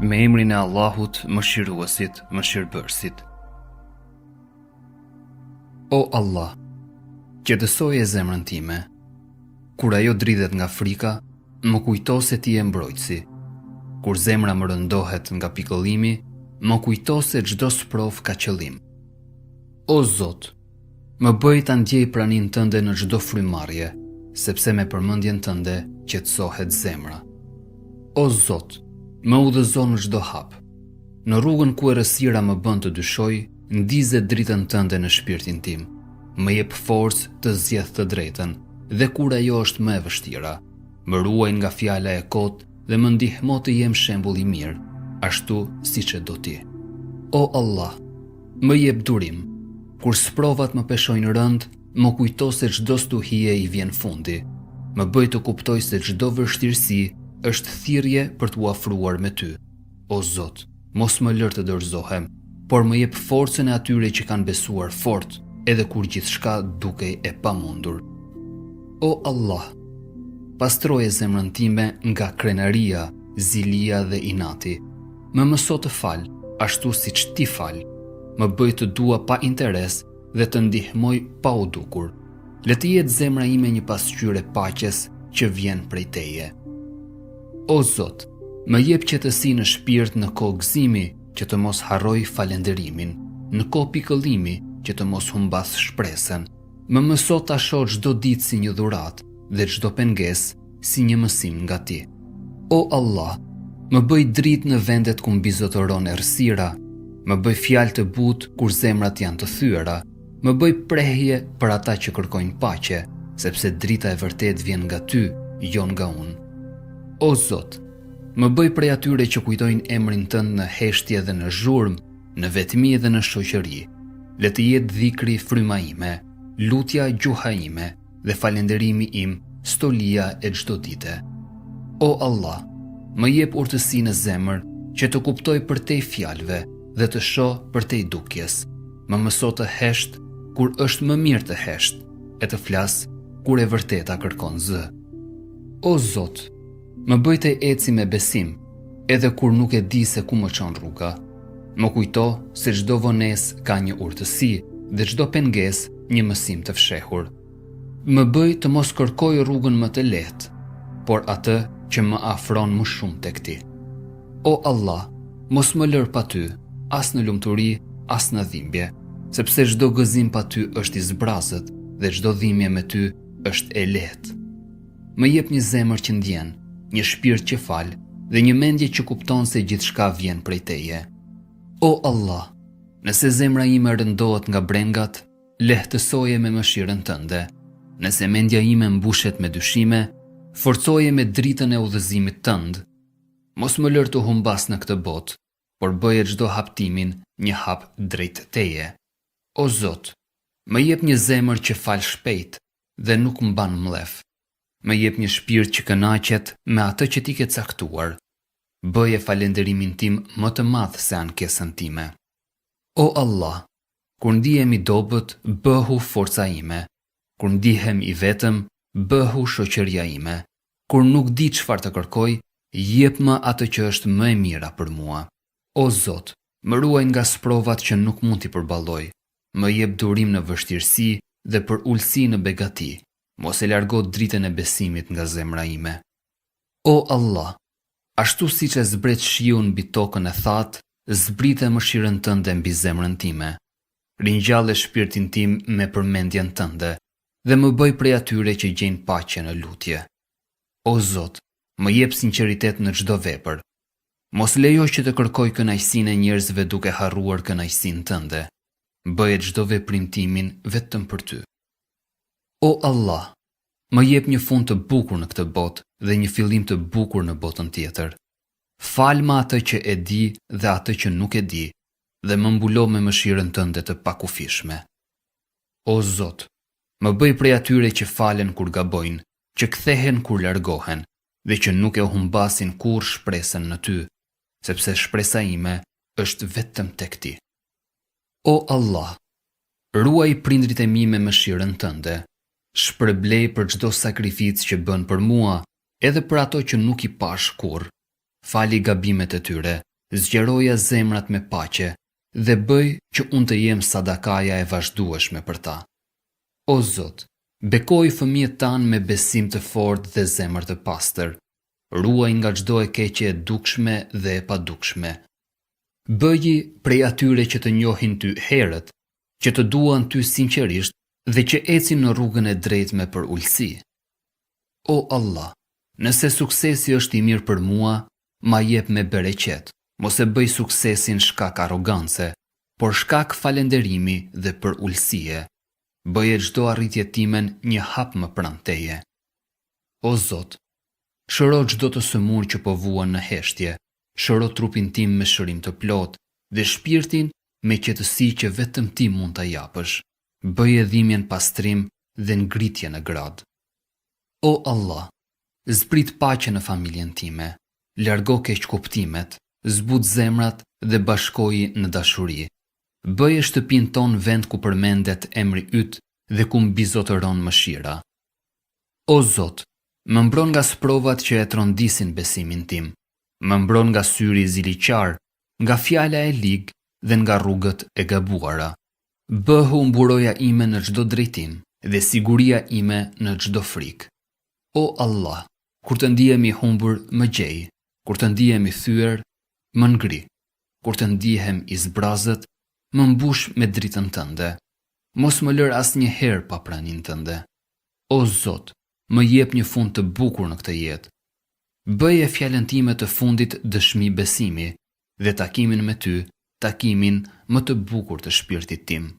Me emrin e Allahut, mëshiruesit, mëshirbërësit. O Allah, qetësoje zemrën time. Kur ajo dridhet nga frika, më kujto se ti e mbrojtësi. Kur zemra më rëndohet nga pikëllimi, më kujto se çdo sprov ka qëllim. O Zot, më bëj ta ndjej praninë tënde në çdo frymëmarrje, sepse me përmendjen tënde qetësohet zemra. O Zot, më udhëzo në çdo hap. Në rrugën ku errësira më bën të dyshoj, ndize dritën tënde në shpirtin tim. Më jep forcë të zgjedh të drejtën, dhe kur ajo është më e vështira, më ruaj nga fjala e kotë dhe më ndihmo të jem shembull i mirë, ashtu siç e do ti. O Allah, më jep durim. Kur sprovat më peshojnë rënd, më kujto se çdo stuhie i vjen fundi. Më bëj të kuptoj se çdo vështirësi është thirrje për t'u afruar me ty. O Zot, mos më lër të dorëzohem, por më jep forcën e atyre që kanë besuar fort, edhe kur gjithçka dukej e pamundur. O Allah, pastroje zemrën time nga krenaria, zilia dhe inati. Më mëso të fal, ashtu siç ti fal. Më bëj të dua pa interes dhe të ndihmoj pa u dukur. Le të jetë zemra ime një pasqyrë paqes që vjen prej teje. O Zot, më jep qetësi në shpirt në kohë gëzimi, që të mos harroj falenderimin, në kohë pikëllimi, që të mos humbas shpresën. Më mëso ta shoh çdo ditë si një dhuratë dhe çdo pengesë si një mësim nga ti. O Allah, më bëj dritë në vendet ku mbizotëron errësira, më bëj fjalë të butë kur zemrat janë të thyera, më bëj prehje për ata që kërkojnë paqe, sepse drita e vërtet vjen nga ty, jo nga unë. O Zot, më bëj prej atyre që kujtojnë emrin tënd në heshtje dhe në zhurmë, në vetmi dhe në shoqëri. Le të jetë dhikri fryma ime, lutja gjuha ime dhe falenderimi im stolia e çdo dite. O Allah, më jep urtësi në zemër që të kuptoj përtej fjalëve dhe të shoh përtej dukjes. Më mëso të hesht kur është më mirë të hesht, e të flas kur e vërteta kërkon zë. O Zot, më bëj të eci me besim, edhe kur nuk e di se ku më çon rruga. Më kujto se çdo vonesë ka një urtësi dhe çdo pengesë një mësim të fshehur. Më bëj të mos kërkoj rrugën më të lehtë, por atë që më afron më shumë tek ti. O Allah, mos më lër pa ty, as në lumturi, as në dhimbje, sepse çdo gëzim pa ty është i zbrazët dhe çdo dhimbje me ty është e lehtë. Më jep një zemër që ndjen, një shpirt që fal dhe një mendje që kupton se gjithçka vjen prej teje. O Allah, nëse zemra ime rëndohet nga brengat, lehtësoje me mëshirën tënde. Nëse mendja ime mbushet me dyshime, forcoje me dritën e udhëzimit tënd. Mos më lër të humbas në këtë botë, por bëje çdo haptimin një hap drejt teje. O Zot, më jep një zemër që fal shpejt dhe nuk mban mllef. Më jep një shpirt që kënaqet me atë që ti ke caktuar. Bëje falenderimin tim më të madh se ankesën time. O Allah, kur ndihem i dobët, bëhu forca ime. Kur ndihem i vetëm, bëhu shoqëria ime. Kur nuk di çfarë të kërkoj, jep-më atë që është më e mira për mua. O Zot, më ruaj nga sprovat që nuk mund t'i përballoj. Më jep durim në vështirësi dhe për ulësi në begati. Mos e largo dritën e besimit nga zemra ime. O Allah, ashtu siç e zbret shiu mbi tokën e thatë, zbrite mëshirën tënde mbi zemrën time. Ringjalle shpirtin tim me përmendjen tënde dhe më bëj prej atyre që gjejnë paqe në lutje. O Zot, më jep sinqeritet në çdo vepër. Mos lejo që të kërkoj kënaqësinë e njerëzve duke harruar kënaqësinë tënde. Bëje çdo veprim timin vetëm për ty. O Allah, më jep një fund të bukur në këtë botë dhe një fillim të bukur në botën tjetër. Falma atë që e di dhe atë që nuk e di, dhe më mbulo me mëshirën tënde të pakufishme. O Zot, më bëj prej atyre që falen kur gabojnë, që kthehen kur largohen, dhe që nuk e humbasin kur shpresën në ty, sepse shpresa ime është vetëm tek ti. O Allah, ruaj prindrit e mi me mëshirën tënde. Shpërblej për çdo sakrificë që bën për mua, edhe për ato që nuk i pash kurrë. Fali gabimet e tyre zgjeroja zemrat me paqe dhe bëj që unë të jem sadakaja e vazhdueshme për ta. O Zot, bekoj fëmijët tanë me besim të fortë dhe zemër të pastër. Ruaj nga çdo e keqe e dukshme dhe e padukshme. Bëji prej atyre që të njohin ty herët, që të duan ty sinqerisht dhe që ecin në rrugën e drejtme për ulësi. O Allah, nëse suksesi është i mirë për mua, ma jep me bereqet, mos e bëj suksesin shkak arrogance, por shkak falenderimi dhe për ulësie. Bëje çdo arritje timen një hap më pranë teje. O Zot, shëro çdo të sëmur që po vuan në heshtje, shëro trupin tim me shërim të plot dhe shpirtin me qetësi që vetëm ti mund ta japësh. Bëje dhimbjen pastrim dhe ngritje në grad. O Allah, zbrit paqe në familjen time, largo keqkuptimet, zbut zemrat dhe bashkoji në dashuri. Bëje shtëpinë tonë vend ku përmendet emri yt dhe ku mbizotëron mëshira. O Zot, më mbron nga sprovat që e trondisin besimin tim, më mbron nga syri ziliqar, nga fjala e ligë dhe nga rrugët e gabuara. Bëhu mburoja ime në çdo drejtim dhe siguria ime në çdo frikë. O Allah, kur të ndihem i humbur, më gjej, kur të ndihem i thyer, më ngri, kur të ndihem i zbrazët, më mbush me dritën tënde. Mos më lër asnjëherë pa praninë tënde. O Zot, më jep një fund të bukur në këtë jetë. Bëje fjalën time të fundit dëshmi besimi dhe takimin me ty, takimin më të bukur të shpirtit tim.